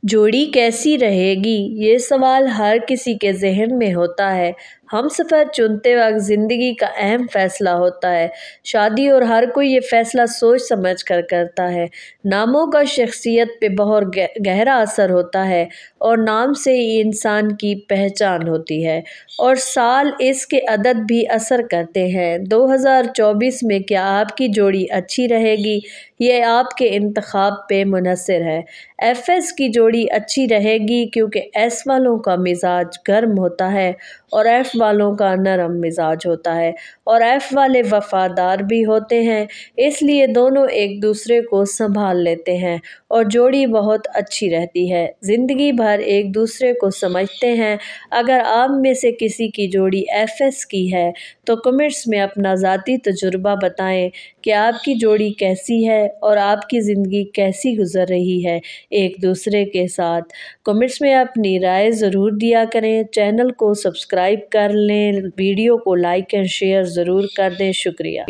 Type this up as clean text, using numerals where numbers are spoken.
जोड़ी कैसी रहेगी, ये सवाल हर किसी के ज़हन में होता है। हमसफ़र चुनते वक्त ज़िंदगी का अहम फ़ैसला होता है। शादी और हर कोई ये फ़ैसला सोच समझ कर करता है। नामों का शख्सियत पे बहुत गहरा असर होता है और नाम से ही इंसान की पहचान होती है और साल इसके अदद भी असर करते हैं। 2024 में क्या आपकी जोड़ी अच्छी रहेगी, ये आपके इंतखाब पे मुनहसर है। एफएस की जोड़ी अच्छी रहेगी क्योंकि एस वालों का मिजाज गर्म होता है और एफ वालों का नरम मिजाज होता है और एफ वाले वफादार भी होते हैं, इसलिए दोनों एक दूसरे को संभाल लेते हैं और जोड़ी बहुत अच्छी रहती है। ज़िंदगी भर एक दूसरे को समझते हैं। अगर आप में से किसी की जोड़ी एफएस की है तो कमेंट्स में अपना ज़ाती तजुर्बा बताएं कि आपकी जोड़ी कैसी है और आपकी ज़िंदगी कैसी गुजर रही है एक दूसरे के साथ। कमेंट्स में अपनी राय ज़रूर दिया करें। चैनल को सब्सक्राइब कर लें, वीडियो को लाइक एंड शेयर ज़रूर कर दें। शुक्रिया।